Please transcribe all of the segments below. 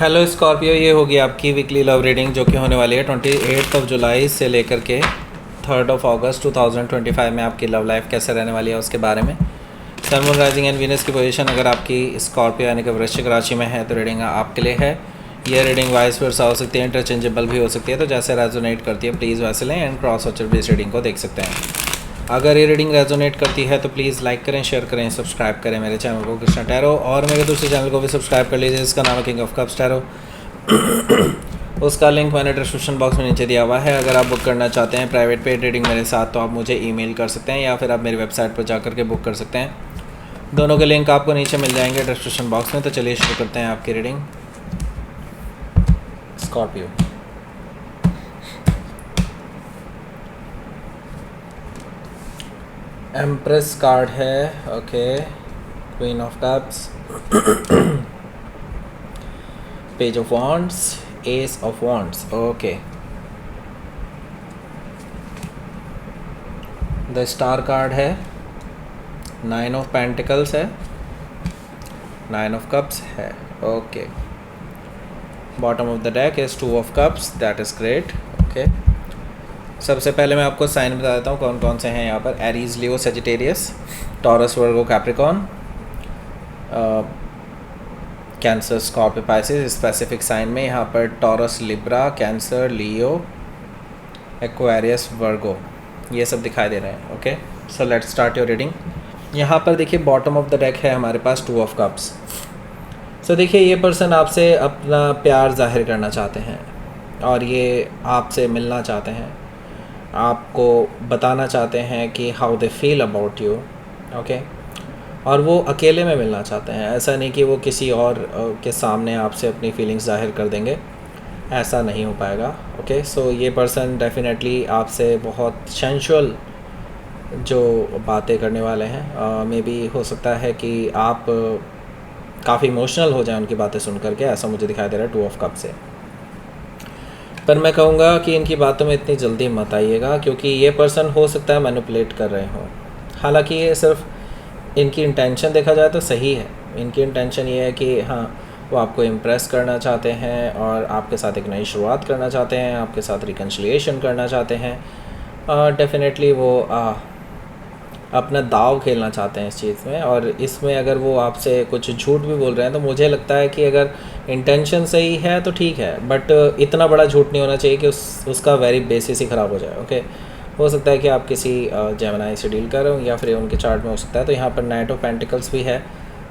Hello Scorpio, ये होगी आपकी वीकली लव रीडिंग जो कि होने वाली है 28 जुलाई से लेकर के 3 अगस्त 2025 में आपकी लव लाइफ कैसे रहने वाली है उसके बारे में। सन, मून, राइजिंग एंड वीनस की पोजीशन अगर आपकी स्कॉर्पियो यानी कि वृश्चिक राशि में है तो रीडिंग आपके लिए है। ये रीडिंग वाइस वर्सा हो सकती है, इंटरचेंजेबल भी हो सकती है, तो जैसे रेजोनेट करती है प्लीज़ वैसे लें एंड क्रॉस वॉचर भी इस रीडिंग को देख सकते हैं। अगर ये रीडिंग रेजोनेट करती है तो प्लीज़ लाइक करें, शेयर करें, सब्सक्राइब करें मेरे चैनल को कृष्णा टैरो, और मेरे दूसरे चैनल को भी सब्सक्राइब कर लीजिए, इसका नाम है किंग ऑफ कप्स टैरो। उसका लिंक मैंने डिस्क्रिप्शन बॉक्स में नीचे दिया हुआ है। अगर आप बुक करना चाहते हैं प्राइवेट पेड रीडिंग मेरे साथ तो आप मुझे ईमेल कर सकते हैं या फिर आप मेरी वेबसाइट पर जाकर के बुक कर सकते हैं। दोनों के लिंक आपको नीचे मिल जाएंगे डिस्क्रिप्शन बॉक्स में। तो चलिए शुरू करते हैं आपकी रीडिंग। स्कॉर्पियो, एम्प्रेस कार्ड है, okay, queen of cups, page of wands, S of wands, okay, the star card है, 9 ऑफ पेंटिकल्स है, 9 ऑफ कप्स है, okay. Bottom of the deck is 2 of cups, that is great, okay. सबसे पहले मैं आपको sign बता देता हूँ कौन कौन से हैं यहाँ पर। Aries, Leo, Sagittarius, Taurus, Virgo, Capricorn, Cancer, Scorpio, Pisces. Specific sign में यहाँ पर Taurus, Libra, Cancer, Leo, Aquarius, Virgo, ये सब दिखाई दे रहे हैं, okay. So let's start your reading. यहाँ पर देखिए बॉटम ऑफ द डेक है हमारे पास 2 ऑफ कप्स। सो देखिए ये पर्सन आपसे अपना प्यार जाहिर करना चाहते हैं और ये आपसे मिलना चाहते हैं, आपको बताना चाहते हैं कि how they feel about you, okay. और वो अकेले में मिलना चाहते हैं, ऐसा नहीं कि वो किसी और के सामने आपसे अपनी फीलिंग्स जाहिर कर देंगे, ऐसा नहीं हो पाएगा, ओके। सो ये पर्सन डेफिनेटली आपसे बहुत सेंशुअल जो बातें करने वाले हैं। मे बी हो सकता है कि आप काफ़ी इमोशनल हो जाएं उनकी बातें सुन करके, ऐसा मुझे दिखाई दे रहा है 2 ऑफ कप से। पर मैं कहूँगा कि इनकी बातों में इतनी जल्दी मत आइएगा क्योंकि ये पर्सन हो सकता है मैनिपुलेट कर रहे हो। हालांकि ये सिर्फ इनकी इंटेंशन देखा जाए तो सही है। इनकी इंटेंशन ये है कि हाँ, वो आपको इम्प्रेस करना चाहते हैं और आपके साथ एक नई शुरुआत करना चाहते हैं, आपके साथ रिकन्सिलिएशन करना चाहते हैं। डेफिनेटली वो अपना दाव खेलना चाहते हैं इस चीज़ में। और इसमें अगर वो आपसे कुछ झूठ भी बोल रहे हैं तो मुझे लगता है कि अगर इंटेंशन सही है तो ठीक है, बट इतना बड़ा झूठ नहीं होना चाहिए कि उसका वेरी बेसिस ही ख़राब हो जाए, ओके। हो सकता है कि आप किसी जेमिनी से डील कर रहे हो या फिर उनके चार्ट में हो सकता है। तो यहाँ पर नाइट ऑफ पेंटिकल्स भी है,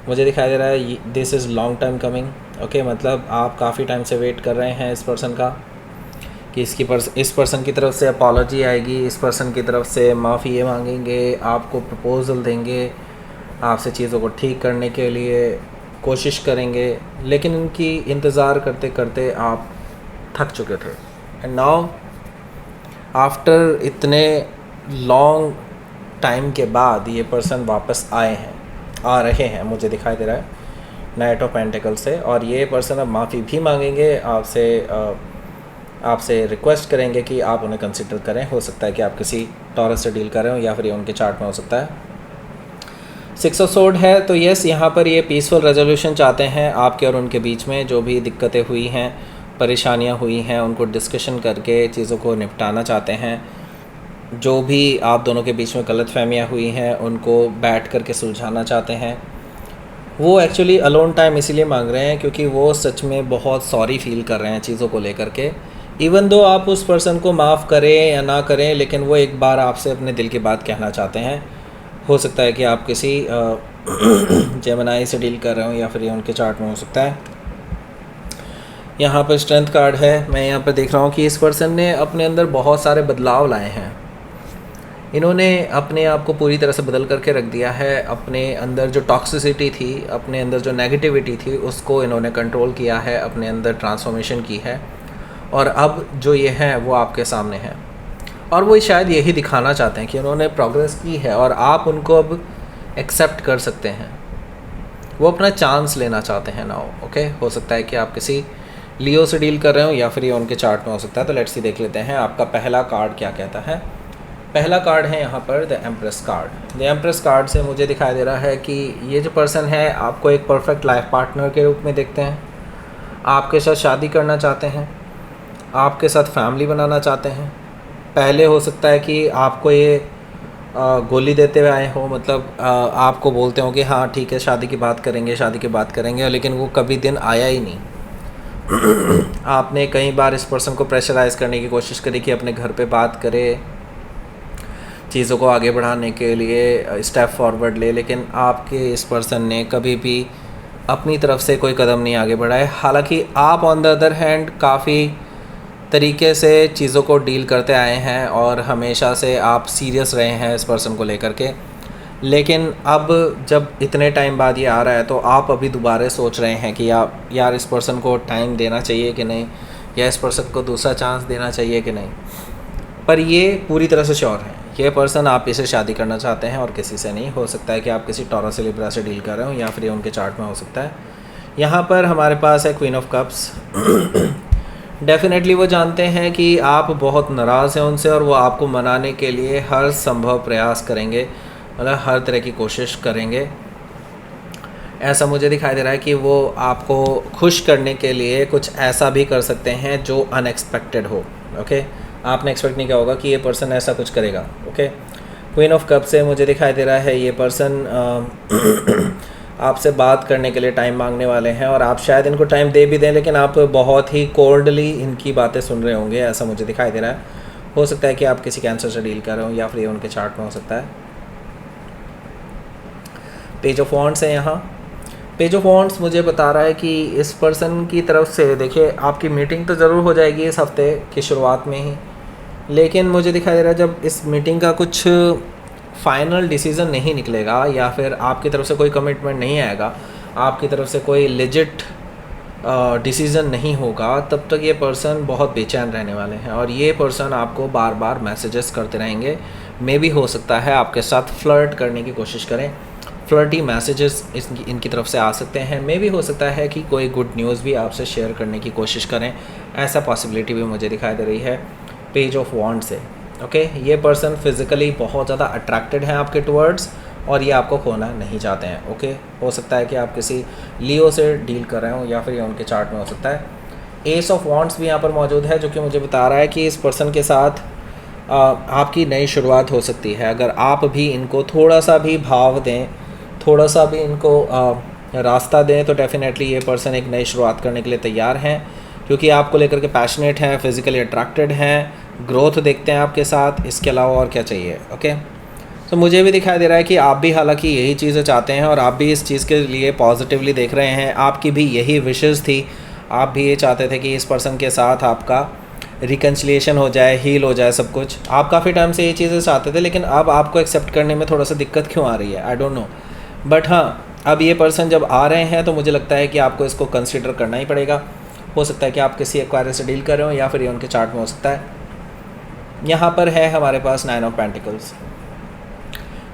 मुझे दिखाई दे रहा है this is long time coming, okay. मतलब आप काफ़ी टाइम से वेट कर रहे हैं इस पर्सन का कि इस पर्सन की तरफ से अपॉलॉजी आएगी, इस पर्सन की तरफ से माफ़ी मांगेंगे, आपको प्रपोज़ल देंगे, आपसे चीज़ों को ठीक करने के लिए कोशिश करेंगे, लेकिन इनकी इंतज़ार करते करते आप थक चुके थे। एंड नाउ आफ्टर इतने लॉन्ग टाइम के बाद ये पर्सन वापस आ रहे हैं, मुझे दिखाई दे रहा है नाइट ऑफ पेंटिकल से। और ये पर्सन अब माफ़ी भी मांगेंगे आपसे रिक्वेस्ट करेंगे कि आप उन्हें कंसिडर करें। हो सकता है कि आप किसी टॉरस से डील कर रहे हो या फिर ये उनके चार्ट में हो सकता है। 6 ऑफ सोर्ड है, तो यस, यहाँ पर ये पीसफुल रेजोल्यूशन चाहते हैं आपके और उनके बीच में। जो भी दिक्कतें हुई हैं, परेशानियाँ हुई हैं, उनको डिस्कशन करके चीज़ों को निपटाना चाहते हैं। जो भी आप दोनों के बीच में गलतफहमियाँ हुई हैं उनको बैठ करके सुलझाना चाहते हैं। वो एक्चुअली अलोन टाइम इसीलिए मांग रहे हैं क्योंकि वो सच में बहुत सॉरी फील कर रहे हैं चीज़ों को लेकर के। इवन दो आप उस पर्सन को माफ़ करें या ना करें, लेकिन वो एक बार आपसे अपने दिल की बात कहना चाहते हैं। हो सकता है कि आप किसी जेमिनी से डील कर रहे हो या फिर ये उनके चार्ट में हो सकता है। यहाँ पर स्ट्रेंथ कार्ड है, मैं यहाँ पर देख रहा हूँ कि इस पर्सन ने अपने अंदर बहुत सारे बदलाव लाए हैं। इन्होंने अपने आप को पूरी तरह से बदल करके रख दिया है। अपने अंदर जो टॉक्सिसिटी थी, अपने अंदर जो नेगेटिविटी थी, उसको इन्होंने कंट्रोल किया है, अपने अंदर ट्रांसफॉर्मेशन की है। और अब जो ये हैं वो आपके सामने हैं और वो शायद यही दिखाना चाहते हैं कि उन्होंने प्रोग्रेस की है और आप उनको अब एक्सेप्ट कर सकते हैं। वो अपना चांस लेना चाहते हैं नाउ, ओके। हो सकता है कि आप किसी लियो से डील कर रहे हो या फिर ये उनके चार्ट में हो सकता है। तो लेट्स सी देख लेते हैं आपका पहला कार्ड क्या कहता है। पहला कार्ड है यहाँ पर the empress card. The empress card से मुझे दिखाई दे रहा है कि ये जो पर्सन है आपको एक परफेक्ट लाइफ पार्टनर के रूप में देखते हैं आपके साथ शादी करना चाहते हैं, आपके साथ फैमिली बनाना चाहते हैं। पहले हो सकता है कि आपको ये गोली देते हुए आए हो, मतलब आपको बोलते हो कि हाँ ठीक है शादी की बात करेंगे, शादी की बात करेंगे, लेकिन वो कभी दिन आया ही नहीं। आपने कई बार इस पर्सन को प्रेशराइज़ करने की कोशिश करी कि अपने घर पे बात करे, चीज़ों को आगे बढ़ाने के लिए स्टेप फॉरवर्ड ले, लेकिन आपके इस पर्सन ने कभी भी अपनी तरफ से कोई कदम नहीं आगे बढ़ाए। हालांकि आप ऑन द अदर हैंड काफ़ी तरीके से चीज़ों को डील करते आए हैं और हमेशा से आप सीरियस रहे हैं इस पर्सन को लेकर के, लेकिन अब जब इतने टाइम बाद ये आ रहा है तो आप अभी दोबारा सोच रहे हैं कि आप यार इस पर्सन को टाइम देना चाहिए कि नहीं, या इस पर्सन को दूसरा चांस देना चाहिए कि नहीं। पर ये पूरी तरह से श्योर है, ये पर्सन आप इसे शादी करना चाहते हैं और किसी से नहीं। हो सकता है कि आप किसी टॉरस से लिब्रा से डील कर रहे हो, या फिर ये उनके चार्ट में हो सकता है। यहाँ पर हमारे पास है क्वीन ऑफ कप्स। डेफिनेटली वो जानते हैं कि आप बहुत नाराज़ हैं उनसे और वो आपको मनाने के लिए हर संभव प्रयास करेंगे, मतलब हर तरह की कोशिश करेंगे। ऐसा मुझे दिखाई दे रहा है कि वो आपको खुश करने के लिए कुछ ऐसा भी कर सकते हैं जो अनएक्सपेक्टेड हो। ओके, आपने एक्सपेक्ट नहीं किया होगा कि ये पर्सन ऐसा कुछ करेगा। ओके, क्वीन ऑफ कप से मुझे दिखाई दे रहा है ये पर्सन आपसे बात करने के लिए टाइम मांगने वाले हैं, और आप शायद इनको टाइम दे भी दें, लेकिन आप बहुत ही कोल्डली इनकी बातें सुन रहे होंगे, ऐसा मुझे दिखाई दे रहा है। हो सकता है कि आप किसी कैंसर से डील कर रहे हो, या फिर ये उनके चार्ट में हो सकता है। पेज ऑफ वॉन्ड्स है यहाँ। पेज ऑफ वॉन्ड्स मुझे बता रहा है कि इस पर्सन की तरफ से देखिए आपकी मीटिंग तो ज़रूर हो जाएगी इस हफ्ते की शुरुआत में ही, लेकिन मुझे दिखाई दे रहा है जब इस मीटिंग का कुछ फाइनल डिसीज़न नहीं निकलेगा, या फिर आपकी तरफ से कोई कमिटमेंट नहीं आएगा, आपकी तरफ से कोई लेजिट डिसीज़न नहीं होगा, तब तक ये पर्सन बहुत बेचैन रहने वाले हैं। और ये पर्सन आपको बार बार मैसेजेस करते रहेंगे। मे भी हो सकता है आपके साथ फ्लर्ट करने की कोशिश करें, फ्लर्टी मैसेजेस इनकी तरफ से आ सकते हैं। मे भी हो सकता है कि कोई गुड न्यूज़ भी आपसे शेयर करने की कोशिश करें, ऐसा पॉसिबिलिटी भी मुझे दिखाई दे रही है पेज ऑफ वॉन्ड से। ओके, ये पर्सन फिज़िकली बहुत ज़्यादा अट्रैक्टेड हैं आपके टुवर्ड्स, और ये आपको खोना नहीं चाहते हैं। ओके, हो सकता है कि आप किसी लियो से डील कर रहे हो, या फिर ये उनके चार्ट में हो सकता है। एस ऑफ वॉन्ड्स भी यहाँ पर मौजूद है, जो कि मुझे बता रहा है कि इस पर्सन के साथ आपकी नई शुरुआत हो सकती है। अगर आप भी इनको थोड़ा सा भी भाव दें, थोड़ा सा भी इनको रास्ता दें, तो डेफिनेटली ये पर्सन एक नई शुरुआत करने के लिए तैयार हैं, क्योंकि आपको लेकर के पैशनेट हैं, फिज़िकली अट्रैक्टेड हैं, ग्रोथ देखते हैं आपके साथ। इसके अलावा और क्या चाहिए। ओके, तो मुझे भी दिखाई दे रहा है कि आप भी हालांकि यही चीज़ें चाहते हैं, और आप भी इस चीज़ के लिए पॉजिटिवली देख रहे हैं। आपकी भी यही विशेज़ थी, आप भी ये चाहते थे कि इस पर्सन के साथ आपका रिकन्सिलिएशन हो जाए, हील हो जाए सब कुछ। आप काफ़ी टाइम से ये चीज़ें चाहते थे, लेकिन अब आपको एक्सेप्ट करने में थोड़ा सा दिक्कत क्यों आ रही है, आई डोंट नो। बट हाँ, अब ये पर्सन जब आ रहे हैं तो मुझे लगता है कि आपको इसको कंसिडर करना ही पड़ेगा। हो सकता है कि आप किसी एक्वायरर से डील कर रहे हो, या फिर ये उनके चार्ट में हो सकता है। यहाँ पर है हमारे पास 9 ऑफ पेंटिकल्स।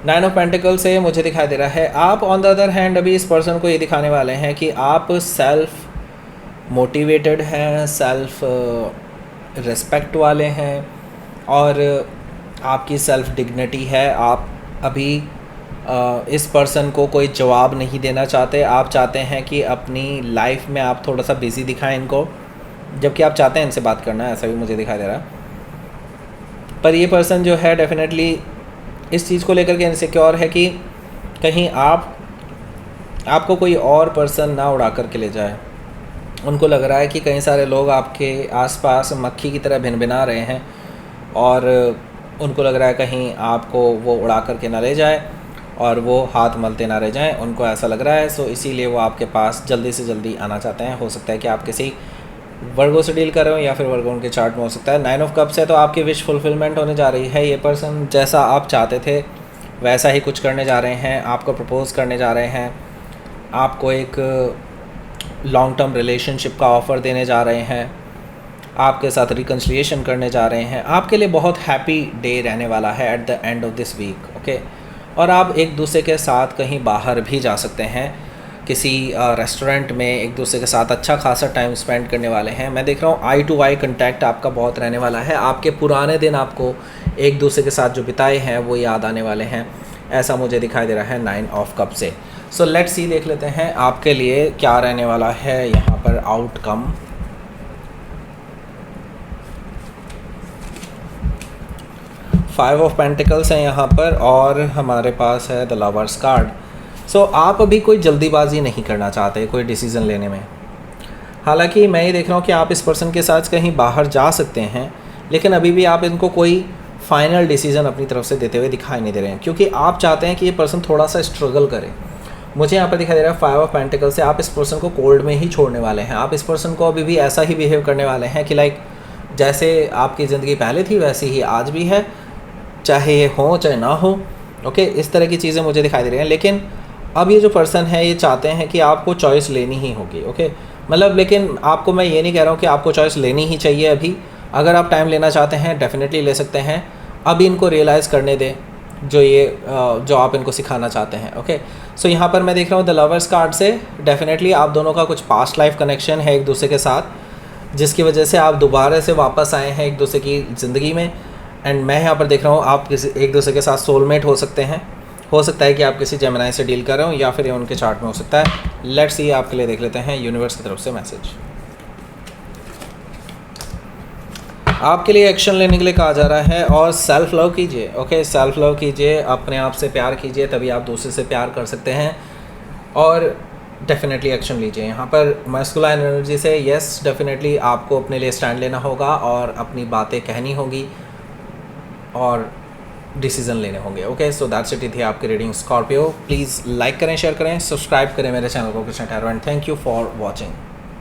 9 ऑफ पेंटिकल्स से मुझे दिखाई दे रहा है आप ऑन द अदर हैंड अभी इस पर्सन को ये दिखाने वाले हैं कि आप सेल्फ मोटिवेटेड हैं, सेल्फ रिस्पेक्ट वाले हैं, और आपकी सेल्फ डिग्निटी है। आप अभी इस पर्सन को कोई जवाब नहीं देना चाहते। आप चाहते हैं कि अपनी लाइफ में आप थोड़ा सा बिज़ी दिखाएं इनको, जबकि आप चाहते हैं इनसे बात करना, ऐसा भी मुझे दिखाई दे रहा है। पर ये पर्सन जो है डेफिनेटली इस चीज़ को लेकर के इनसिक्योर है कि कहीं आपको कोई और पर्सन ना उड़ा कर के ले जाए। उनको लग रहा है कि कई सारे लोग आपके आसपास मक्खी की तरह भिनभिना रहे हैं, और उनको लग रहा है कहीं आपको वो उड़ा कर के ना ले जाए और वो हाथ मलते ना रह जाएं, उनको ऐसा लग रहा है। सो इसीलिए वो आपके पास जल्दी से जल्दी आना चाहते हैं। हो सकता है कि आप किसी वर्गो से डील कर रहे हो, या फिर वर्गो उनके चार्ट में हो सकता है। 9 ऑफ कप्स है, तो आपकी विश फुलफिलमेंट होने जा रही है। ये पर्सन जैसा आप चाहते थे वैसा ही कुछ करने जा रहे हैं, आपको प्रपोज़ करने जा रहे हैं, आपको एक लॉन्ग टर्म रिलेशनशिप का ऑफ़र देने जा रहे हैं, आपके साथ रिकन्सिलिएशन करने जा रहे हैं। आपके लिए बहुत हैप्पी डे रहने वाला है at the end of this week. Okay, और आप एक दूसरे के साथ कहीं बाहर भी जा सकते हैं, किसी रेस्टोरेंट में एक दूसरे के साथ अच्छा खासा टाइम स्पेंड करने वाले हैं। मैं देख रहा हूँ आई टू आई कंटेक्ट आपका बहुत रहने वाला है। आपके पुराने दिन आपको एक दूसरे के साथ जो बिताए हैं वो याद आने वाले हैं, ऐसा मुझे दिखाई दे रहा है 9 ऑफ कप से। सो लेट्स सी, देख लेते हैं आपके लिए क्या रहने वाला है यहाँ पर आउटकम। 5 ऑफ पेंटिकल्स है यहाँ पर और हमारे पास है द लवर्स कार्ड। सो आप अभी कोई जल्दीबाजी नहीं करना चाहते कोई डिसीज़न लेने में। हालांकि मैं ये देख रहा हूँ कि आप इस पर्सन के साथ कहीं बाहर जा सकते हैं, लेकिन अभी भी आप इनको कोई फाइनल डिसीज़न अपनी तरफ से देते हुए दिखाई नहीं दे रहे हैं, क्योंकि आप चाहते हैं कि ये पर्सन थोड़ा सा स्ट्रगल करे। मुझे यहाँ पर दिखाई दे रहा है 5 ऑफ पेंटिकल से आप इस पर्सन को कोल्ड में ही छोड़ने वाले हैं। आप इस पर्सन को अभी भी ऐसा ही बिहेव करने वाले हैं कि लाइक जैसे आपकी ज़िंदगी पहले थी वैसी ही आज भी है, चाहे ये हो चाहे ना हो। ओके, इस तरह की चीज़ें मुझे दिखाई दे रही हैं। लेकिन अब ये जो पर्सन है ये चाहते हैं कि आपको चॉइस लेनी ही होगी। ओके, मतलब लेकिन आपको मैं ये नहीं कह रहा हूँ कि आपको चॉइस लेनी ही चाहिए अभी। अगर आप टाइम लेना चाहते हैं डेफिनेटली ले सकते हैं। अभी इनको रियलाइज़ करने दें जो आप इनको सिखाना चाहते हैं। ओके, सो यहाँ पर मैं देख रहा हूँ द लवर्स कार्ड से डेफिनेटली आप दोनों का कुछ पास्ट लाइफ कनेक्शन है एक दूसरे के साथ, जिसकी वजह से आप दोबारा से वापस आए हैं एक दूसरे की ज़िंदगी में। एंड मैं यहाँ पर देख रहा हूँ आप किसी एक दूसरे के साथ सोलमेट हो सकते हैं। हो सकता है कि आप किसी जेमिनी से डील कर रहे हो या फिर ये उनके चार्ट में हो सकता है। लेट्स सी, आपके लिए देख लेते हैं यूनिवर्स की तरफ से मैसेज। आपके लिए एक्शन लेने के लिए कहा जा रहा है और सेल्फ लव कीजिए। ओके, सेल्फ लव कीजिए, अपने आप से प्यार कीजिए, तभी आप दूसरे से प्यार कर सकते हैं। और डेफिनेटली एक्शन लीजिए यहाँ पर मैस्कुलाइन एनर्जी से। यस, डेफिनेटली आपको अपने लिए स्टैंड लेना होगा और अपनी बातें कहनी होगी और डिसीजन लेने होंगे। ओके, सो दैट्स इट थी आपकी रीडिंग स्कॉर्पियो। प्लीज़ लाइक करें, शेयर करें, सब्सक्राइब करें मेरे चैनल को Krishna tarot and thank you for watching.